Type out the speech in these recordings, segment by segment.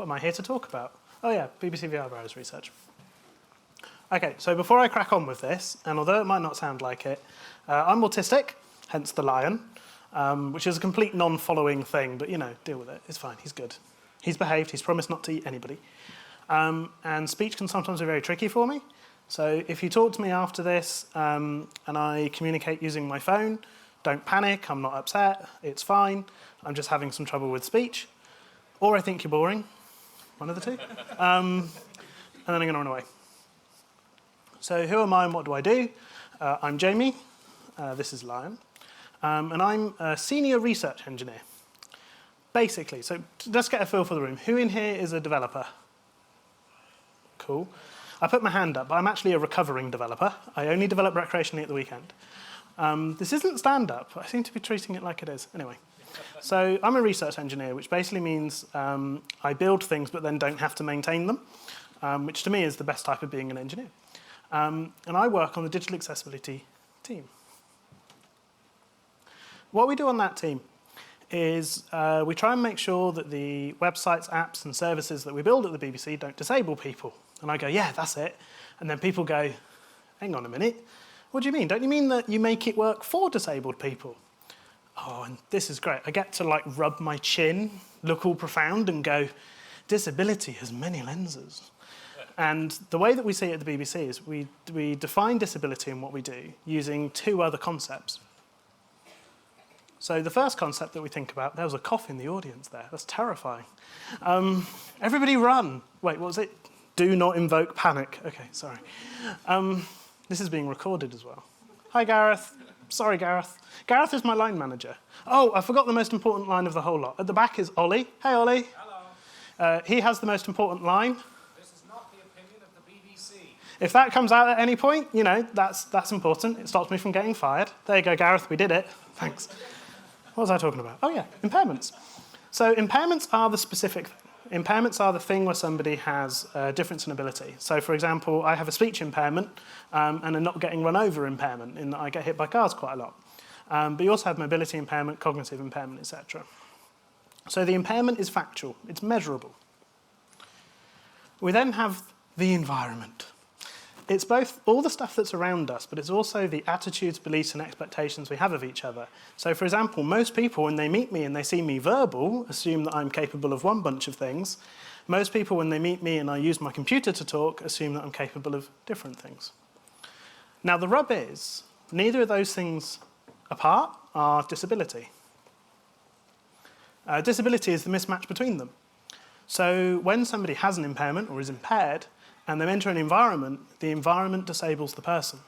What am I here to talk about? Oh yeah, BBC VR browser research. Okay, so before I crack on with this, and although it might not sound like it, I'm autistic, hence the lion, which is a complete non-following thing, but deal with it. It's fine, he's good. He's behaved, he's promised not to eat anybody. And speech can sometimes be very tricky for me. So if you talk to me after this and I communicate using my phone, don't panic, I'm not upset, it's fine. I'm just having some trouble with speech. Or I think you're boring, one of the two. And then I'm going to run away. So who am I and what do I do? I'm Jamie, this is Lion, and I'm a senior research engineer. Basically, so let's get a feel for the room. Who in here is a developer? Cool. I put my hand up, but I'm actually a recovering developer. I only develop recreationally at the weekend. This isn't stand-up. I seem to be treating it like it is. Anyway, so I'm a research engineer, which basically means I build things but then don't have to maintain them, which to me is the best type of being an engineer. And I work on the digital accessibility team. What we do on that team is we try and make sure that the websites, apps, and services that we build at the BBC don't disable people. And I go, yeah, that's it. And then people go, hang on a minute. What do you mean? Don't you mean that you make it work for disabled people? Oh, and this is great. I get to rub my chin, look all profound, and go, disability has many lenses. And the way that we see it at the BBC is we define disability and what we do using two other concepts. So the first concept that we think about, there was a cough in the audience there. That's terrifying. Everybody run. Wait, what was it? Do not invoke panic. Okay, sorry. This is being recorded as well. Hi, Gareth. Sorry, Gareth. Gareth is my line manager. Oh, I forgot the most important line of the whole lot. At the back is Ollie. Hey, Ollie. Hello. He has the most important line. This is not the opinion of the BBC. If that comes out at any point, that's important. It stops me from getting fired. There you go, Gareth. We did it. Thanks. What was I talking about? Oh, yeah, impairments. So impairments are the specific thing. Impairments are the thing where somebody has a difference in ability. So, for example, I have a speech impairment and a not getting run over impairment in that I get hit by cars quite a lot. But you also have mobility impairment, cognitive impairment, etc. So the impairment is factual. It's measurable. We then have the environment. It's both all the stuff that's around us, but it's also the attitudes, beliefs, and expectations we have of each other. So, for example, most people, when they meet me and they see me verbal, assume that I'm capable of one bunch of things. Most people, when they meet me and I use my computer to talk, assume that I'm capable of different things. Now, the rub is, neither of those things apart are disability. Disability is the mismatch between them. So when somebody has an impairment or is impaired, and they enter an environment, the environment disables the person.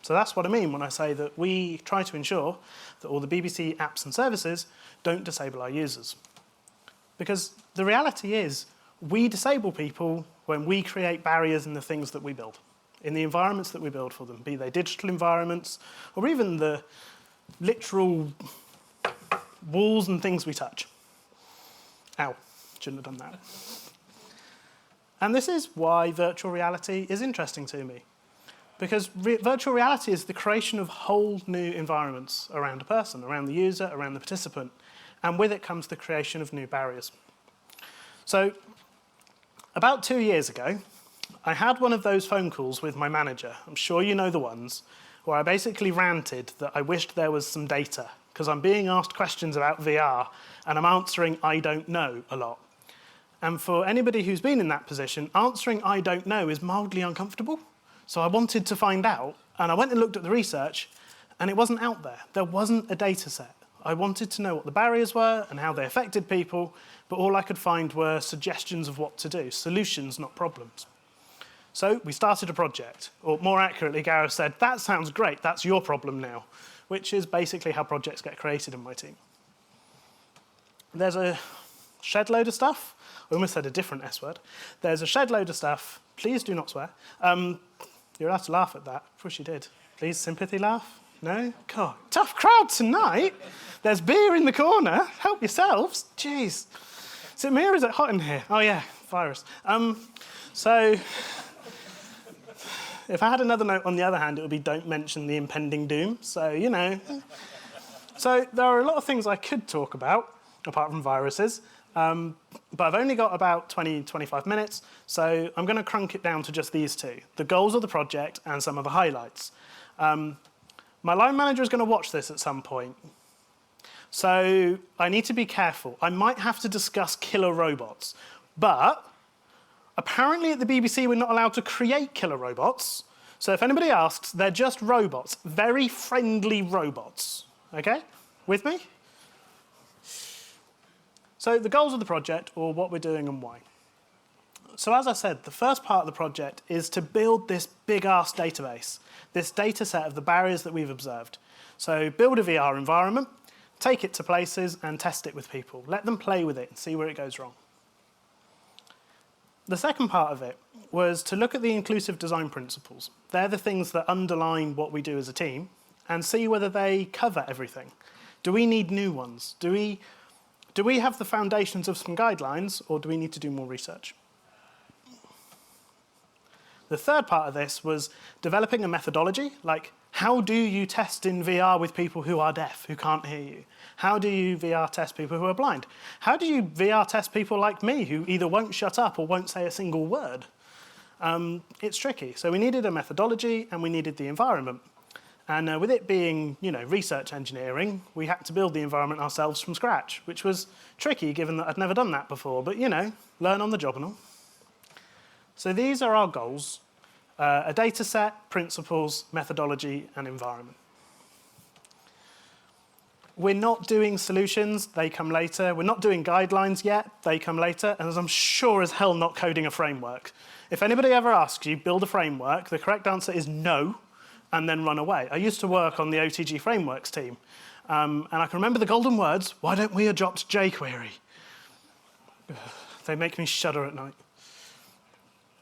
So that's what I mean when I say that we try to ensure that all the BBC apps and services don't disable our users. Because the reality is, we disable people when we create barriers in the things that we build, in the environments that we build for them, be they digital environments, or even the literal walls and things we touch. Ow, shouldn't have done that. And this is why virtual reality is interesting to me. Because virtual reality is the creation of whole new environments around a person, around the user, around the participant. And with it comes the creation of new barriers. So, about 2 years ago, I had one of those phone calls with my manager. I'm sure you know the ones, where I basically ranted that I wished there was some data, because I'm being asked questions about VR, and I'm answering I don't know a lot. And for anybody who's been in that position, answering I don't know is mildly uncomfortable. So I wanted to find out, and I went and looked at the research, and it wasn't out there. There wasn't a data set. I wanted to know what the barriers were and how they affected people, but all I could find were suggestions of what to do, solutions, not problems. So we started a project, or more accurately, Gareth said, that sounds great, that's your problem now, which is basically how projects get created in my team. There's a shed load of stuff. I almost said a different S word. There's a shed load of stuff. Please do not swear. You're allowed to laugh at that. I wish you did. Please, sympathy laugh? No? God, tough crowd tonight. There's beer in the corner. Help yourselves. Jeez. Is it me or is it hot in here? Oh, yeah, virus. So if I had another note on the other hand, it would be don't mention the impending doom. So, you know. So there are a lot of things I could talk about, apart from viruses. But I've only got about 20, 25 minutes, so I'm going to crunk it down to just these two, the goals of the project and some of the highlights. My line manager is going to watch this at some point, so I need to be careful. I might have to discuss killer robots, but apparently at the BBC we're not allowed to create killer robots, so if anybody asks, they're just robots, very friendly robots. Okay? With me? So the goals of the project, or what we're doing and why. So as I said, the first part of the project is to build this big-ass database, this data set of the barriers that we've observed. So build a VR environment, take it to places and test it with people. Let them play with it and see where it goes wrong. The second part of it was to look at the inclusive design principles. They're the things that underline what we do as a team and see whether they cover everything. Do we need new ones? Do we have the foundations of some guidelines, or do we need to do more research? The third part of this was developing a methodology, like how do you test in VR with people who are deaf, who can't hear you? How do you VR test people who are blind? How do you VR test people like me who either won't shut up or won't say a single word? It's tricky. So we needed a methodology and we needed the environment. And with it being, research engineering, we had to build the environment ourselves from scratch, which was tricky given that I'd never done that before. But, learn on the job and all. So these are our goals: a data set, principles, methodology, and environment. We're not doing solutions, they come later. We're not doing guidelines yet, they come later. And as I'm sure as hell not coding a framework. If anybody ever asks you, build a framework, the correct answer is no, and then run away. I used to work on the OTG frameworks team. And I can remember the golden words, why don't we adopt jQuery? They make me shudder at night.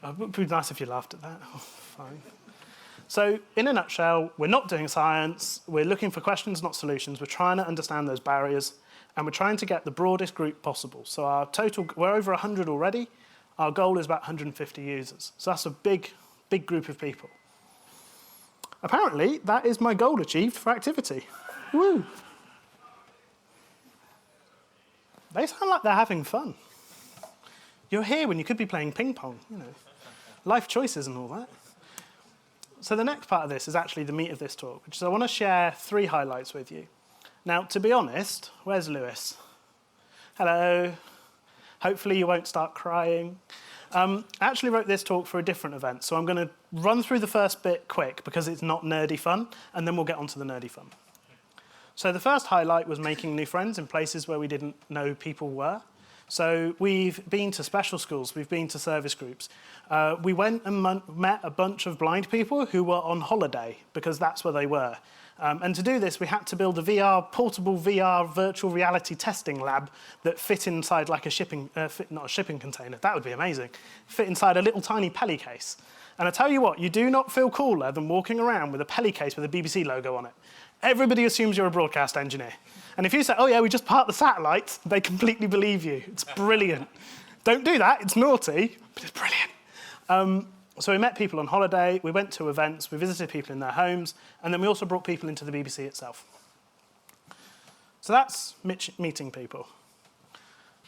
It would be nice if you laughed at that. Oh, fine. So in a nutshell, we're not doing science. We're looking for questions, not solutions. We're trying to understand those barriers. And we're trying to get the broadest group possible. So our total, we're over 100 already. Our goal is about 150 users. So that's a big, big group of people. Apparently, that is my goal achieved for activity. Woo! They sound like they're having fun. You're here when you could be playing ping pong, life choices and all that. So the next part of this is actually the meat of this talk, which is I want to share 3 highlights with you. Now, to be honest, where's Lewis? Hello. Hopefully you won't start crying. I actually wrote this talk for a different event, so I'm going to run through the first bit quick because it's not nerdy fun, and then we'll get on to the nerdy fun. So the first highlight was making new friends in places where we didn't know people were. So we've been to special schools, we've been to service groups. We went and met a bunch of blind people who were on holiday because that's where they were. And to do this, we had to build a portable VR virtual reality testing lab that fit inside like not a shipping container, that would be amazing, fit inside a little tiny Pelly case. And I tell you what, you do not feel cooler than walking around with a Pelly case with a BBC logo on it. Everybody assumes you're a broadcast engineer. And if you say, oh yeah, we just parked the satellites, they completely believe you. It's brilliant. Don't do that, it's naughty, but it's brilliant. So we met people on holiday, we went to events, we visited people in their homes, and then we also brought people into the BBC itself. So that's meeting people.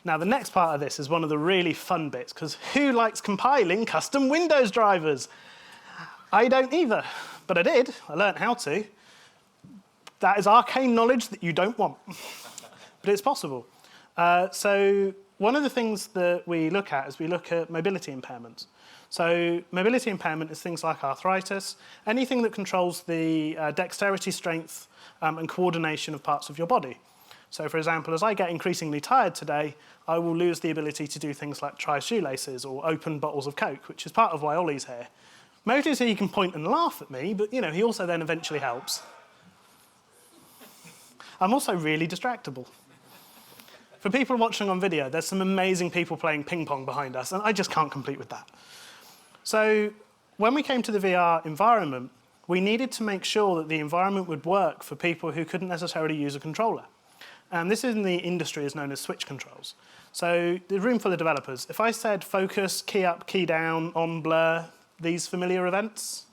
Now, the next part of this is one of the really fun bits, because who likes compiling custom Windows drivers? I don't either, but I did. I learned how to. That is arcane knowledge that you don't want, but it's possible. So one of the things that we look at is we look at mobility impairments. So mobility impairment is things like arthritis, anything that controls the dexterity, strength, and coordination of parts of your body. So for example, as I get increasingly tired today, I will lose the ability to do things like tie shoelaces or open bottles of Coke, which is part of why Ollie's here. Mostly so he can point and laugh at me, but he also then eventually helps. I'm also really distractible. For people watching on video, there's some amazing people playing ping pong behind us, and I just can't compete with that. So when we came to the VR environment, we needed to make sure that the environment would work for people who couldn't necessarily use a controller. And this in the industry is known as switch controls. So the room full of developers. If I said focus, key up, key down, on, blur, these familiar events,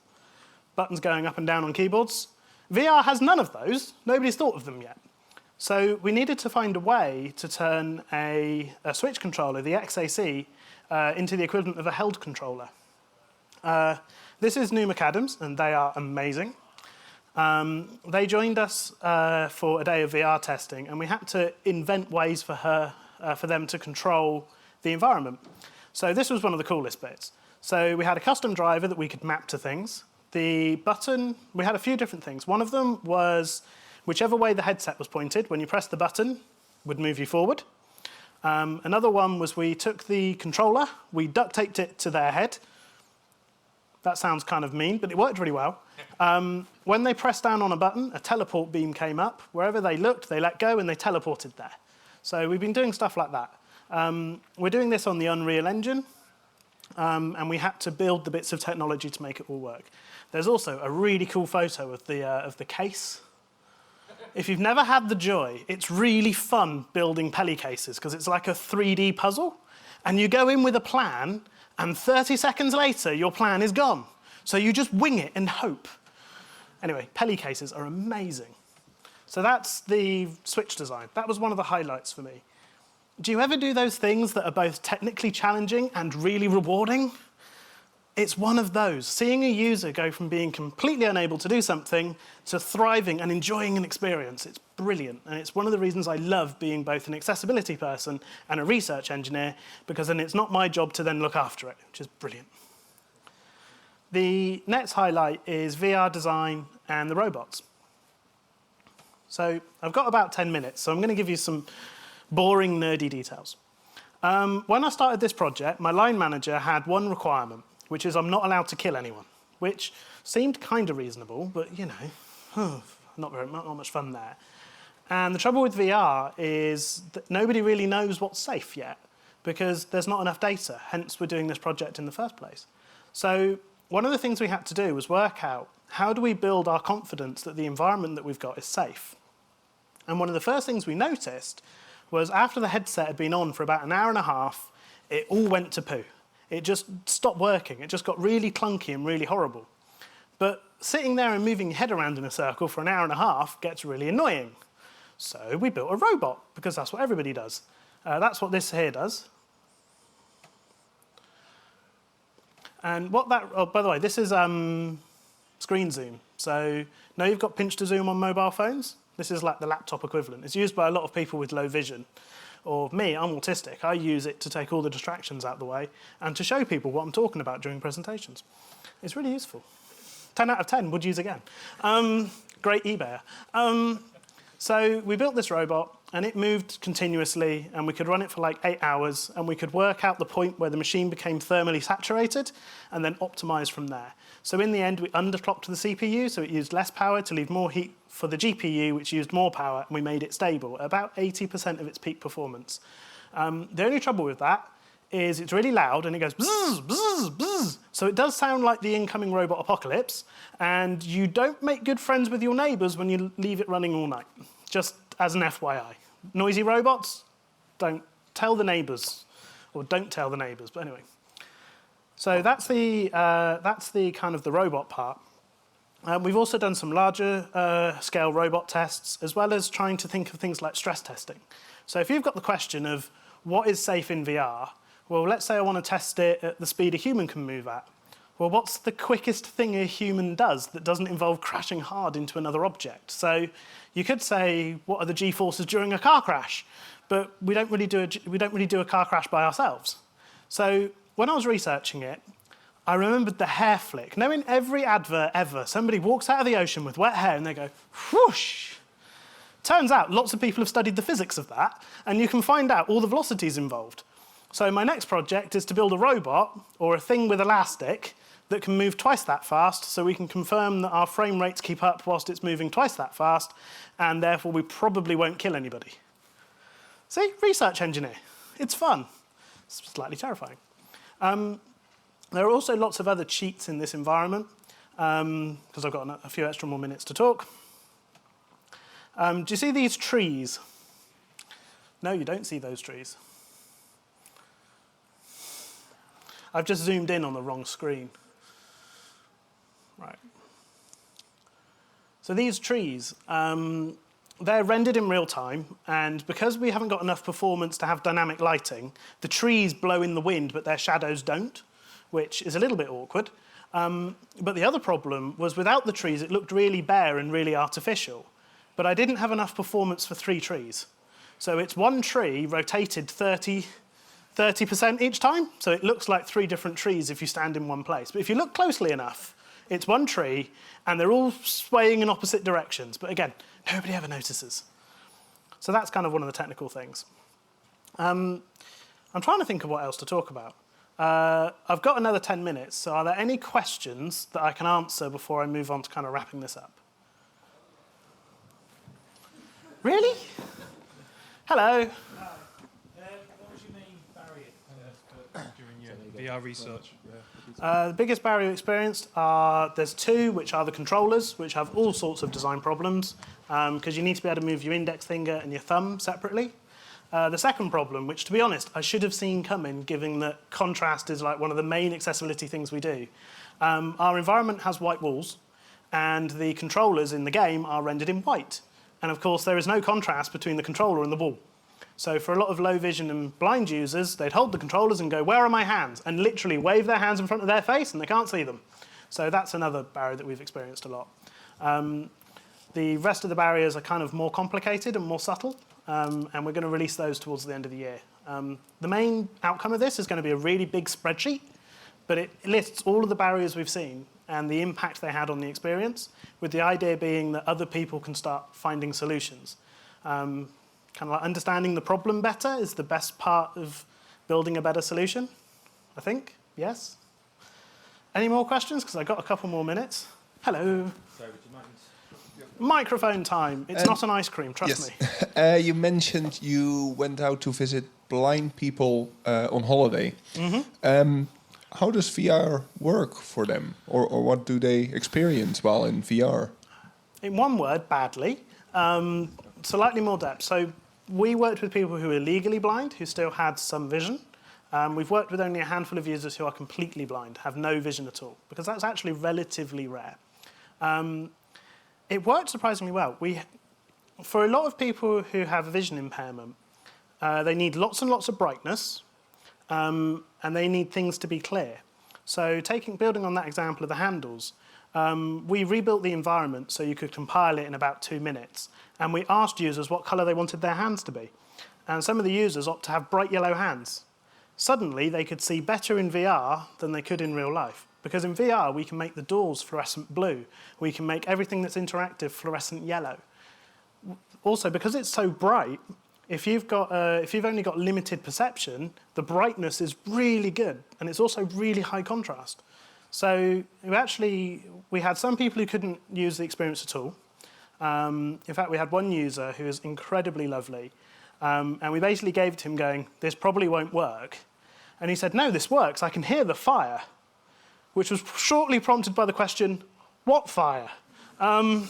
buttons going up and down on keyboards, VR has none of those. Nobody's thought of them yet. So we needed to find a way to turn a switch controller, the XAC, into the equivalent of a held controller. This is New McAdams, and they are amazing. They joined us for a day of VR testing, and we had to invent ways for them to control the environment. So this was one of the coolest bits. So we had a custom driver that we could map to things. The button, we had a few different things. One of them was whichever way the headset was pointed, when you press the button, would move you forward. Another one was we took the controller, we duct taped it to their head. That sounds kind of mean, but it worked really well. When they pressed down on a button, a teleport beam came up. Wherever they looked, they let go and they teleported there. So we've been doing stuff like that. We're doing this on the Unreal Engine, and we had to build the bits of technology to make it all work. There's also a really cool photo of the case. If you've never had the joy, it's really fun building Peli cases because it's like a 3D puzzle. And you go in with a plan, and 30 seconds later, your plan is gone. So you just wing it and hope. Anyway, Peli cases are amazing. So that's the Switch design. That was one of the highlights for me. Do you ever do those things that are both technically challenging and really rewarding? It's one of those. Seeing a user go from being completely unable to do something to thriving and enjoying an experience, it's brilliant. And it's one of the reasons I love being both an accessibility person and a research engineer, because then it's not my job to then look after it, which is brilliant. The next highlight is VR design and the robots. So I've got about 10 minutes, so I'm going to give you some boring, nerdy details. When I started this project, my line manager had one requirement, which is I'm not allowed to kill anyone, which seemed kind of reasonable, but, you know, not much fun there. And the trouble with VR is that nobody really knows what's safe yet, because there's not enough data, hence we're doing this project in the first place. So one of the things we had to do was work out how do we build our confidence that the environment that we've got is safe. And one of the first things we noticed was after the headset had been on for about an hour and a half, it all went to poo. It just stopped working. It just got really clunky and really horrible. But sitting there and moving your head around in a circle for an hour and a half gets really annoying. So we built a robot, because that's what everybody does. That's what this here does. And what that, oh, by the way, this is screen zoom. So now you've got pinch to zoom on mobile phones. This is like the laptop equivalent. It's used by a lot of people with low vision. Or me, I'm autistic. I use it to take all the distractions out of the way and to show people what I'm talking about during presentations. It's really useful. 10 out of 10 would use again. Great eBayer. So we built this robot, and it moved continuously, and we could run it for like 8 hours, and we could work out the point where the machine became thermally saturated and then optimize from there. So in the end, we underclocked the CPU, so it used less power to leave more heat for the GPU, which used more power, and we made it stable at about 80% of its peak performance. The only trouble with that is it's really loud, and it goes bzzz, bzzz, bzzz. So it does sound like the incoming robot apocalypse, and you don't make good friends with your neighbors when you leave it running all night, just as an FYI. Noisy robots, don't tell the neighbors, or don't tell the neighbors, but anyway. So that's the kind of the robot part. We've also done some larger scale robot tests, as well as trying to think of things like stress testing. So if you've got the question of what is safe in VR, well, let's say I want to test it at the speed a human can move at. Well, what's the quickest thing a human does that doesn't involve crashing hard into another object? So you could say, what are the G-forces during a car crash? But we don't really do a car crash by ourselves. So when I was researching it, I remembered the hair flick. Now, in every advert ever, somebody walks out of the ocean with wet hair and they go, whoosh. Turns out lots of people have studied the physics of that, and you can find out all the velocities involved. So my next project is to build a robot, or a thing with elastic, that can move twice that fast, so we can confirm that our frame rates keep up whilst it's moving twice that fast, and therefore we probably won't kill anybody. See, research engineer. It's fun. It's slightly terrifying. There are also lots of other cheats in this environment, because I've got a few extra more minutes to talk. Do you see these trees? No, you don't see those trees. I've just zoomed in on the wrong screen. Right. So these trees, they're rendered in real time, and because we haven't got enough performance to have dynamic lighting, the trees blow in the wind, but their shadows don't, which is a little bit awkward. But the other problem was without the trees, it looked really bare and really artificial. But I didn't have enough performance for 3 trees. So it's one tree rotated 30% each time, so it looks like 3 different trees if you stand in one place. But if you look closely enough, it's one tree, and they're all swaying in opposite directions. But again, nobody ever notices. So that's kind of one of the technical things. I'm trying to think of what else to talk about. I've got another 10 minutes, so are there any questions that I can answer before I move on to kind of wrapping this up? Really? Hello. What was your main barrier during your VR research? The biggest barrier experienced are, there's 2, which are the controllers, which have all sorts of design problems, because you need to be able to move your index finger and your thumb separately. The second problem, which to be honest, I should have seen coming, given that contrast is like one of the main accessibility things we do. Our environment has white walls, and the controllers in the game are rendered in white. And of course, there is no contrast between the controller and the wall. So for a lot of low vision and blind users, they'd hold the controllers and go, "Where are my hands?" and literally wave their hands in front of their face, and they can't see them. So that's another barrier that we've experienced a lot. The rest of the barriers are kind of more complicated and more subtle, and we're going to release those towards the end of the year. The main outcome of this is going to be a really big spreadsheet, but it lists all of the barriers we've seen and the impact they had on the experience, with the idea being that other people can start finding solutions. Kind of like understanding the problem better is the best part of building a better solution, I think. Yes? Any more questions? Because I've got a couple more minutes. Hello. Sorry, would you mind? Microphone time. It's not an ice cream, trust me. You mentioned you went out to visit blind people on holiday. Mm-hmm. How does VR work for them? Or what do they experience while in VR? In one word, badly. Slightly more depth. So we worked with people who are legally blind, who still had some vision. We've worked with only a handful of users who are completely blind, have no vision at all, because that's actually relatively rare. It worked surprisingly well. For a lot of people who have a vision impairment, they need lots and lots of brightness, and they need things to be clear. So building on that example of the handles, we rebuilt the environment so you could compile it in about 2 minutes. And we asked users what colour they wanted their hands to be. And some of the users opt to have bright yellow hands. Suddenly, they could see better in VR than they could in real life. Because in VR, we can make the doors fluorescent blue. We can make everything that's interactive fluorescent yellow. Also, because it's so bright, if you've only got limited perception, the brightness is really good. And it's also really high contrast. So we had some people who couldn't use the experience at all. In fact, we had one user who was incredibly lovely, and we basically gave it to him going, "This probably won't work." And he said, "No, this works. I can hear the fire," which was shortly prompted by the question, "What fire?" And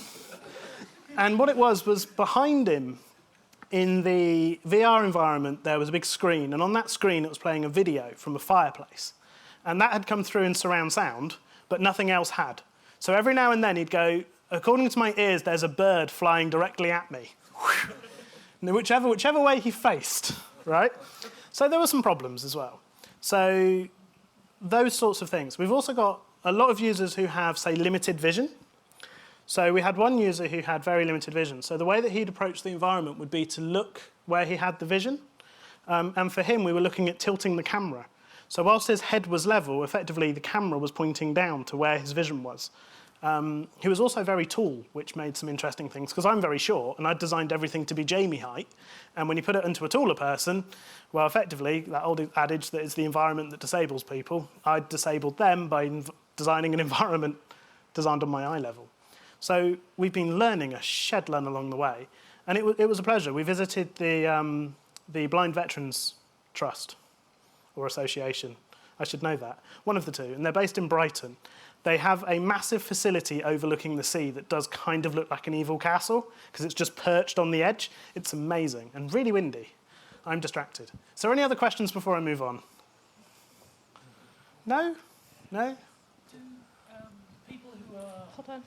what it was behind him in the VR environment, there was a big screen, and on that screen it was playing a video from a fireplace. And that had come through in surround sound, but nothing else had. So every now and then he'd go, "According to my ears, there's a bird flying directly at me." whichever way he faced, right? So there were some problems as well. So those sorts of things. We've also got a lot of users who have, say, limited vision. So we had one user who had very limited vision. So the way that he'd approach the environment would be to look where he had the vision. And for him, we were looking at tilting the camera. So whilst his head was level, effectively the camera was pointing down to where his vision was. He was also very tall, which made some interesting things, because I'm very short, and I'd designed everything to be Jamie height. And when you put it into a taller person, well, effectively, that old adage that it's the environment that disables people, I'd disabled them by designing an environment designed on my eye level. So we've been learning a shed load along the way, and it was a pleasure. We visited the Blind Veterans Trust, or Association. I should know that. One of the two, and they're based in Brighton. They have a massive facility overlooking the sea that does kind of look like an evil castle, because it's just perched on the edge. It's amazing, and really windy. I'm distracted. Is there any other questions before I move on? No? No? People who are... Hold on.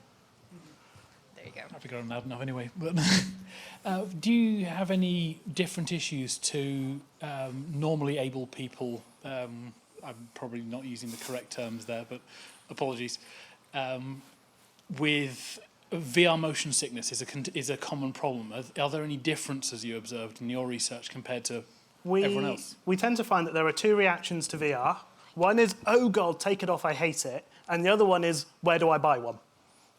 There you go. I've got loud enough anyway. But do you have any different issues to normally able people? I'm probably not using the correct terms there, but apologies. With VR motion sickness is a common problem. Are there any differences you observed in your research compared to everyone else? We tend to find that there are two reactions to VR. One is, oh God, take it off, I hate it. And the other one is, where do I buy one?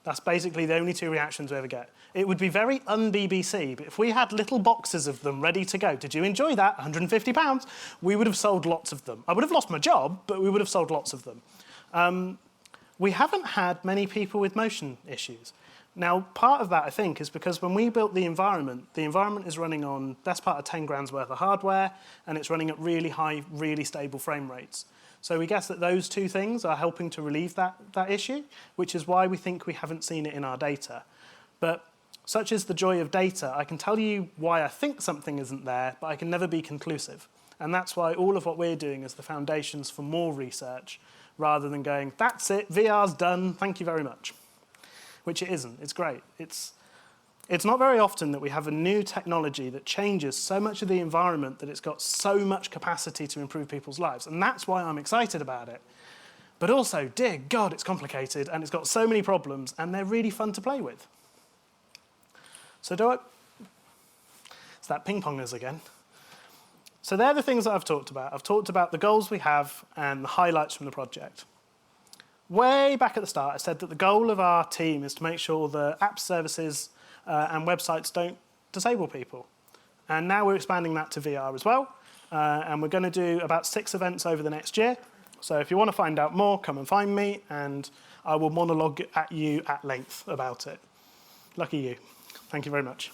That's basically the only two reactions we ever get. It would be very un-BBC, but if we had little boxes of them ready to go, did you enjoy that? £150, we would have sold lots of them. I would have lost my job, but we would have sold lots of them. We haven't had many people with motion issues. Now, part of that, I think, is because when we built the environment is running on best part of 10 grand's worth of hardware, and it's running at really high, really stable frame rates. So we guess that those two things are helping to relieve that issue, which is why we think we haven't seen it in our data. But such is the joy of data. I can tell you why I think something isn't there, but I can never be conclusive. And that's why all of what we're doing is the foundations for more research, rather than going, that's it, VR's done, thank you very much. Which it isn't. It's great. It's not very often that we have a new technology that changes so much of the environment that it's got so much capacity to improve people's lives. And that's why I'm excited about it. But also, dear God, it's complicated and it's got so many problems and they're really fun to play with. So it's that ping-pongers again. So they're the things that I've talked about. I've talked about the goals we have and the highlights from the project. Way back at the start, I said that the goal of our team is to make sure that app services and websites don't disable people. And now we're expanding that to VR as well. And we're going to do about 6 events over the next year. So if you want to find out more, come and find me, and I will monologue at you at length about it. Lucky you. Thank you very much.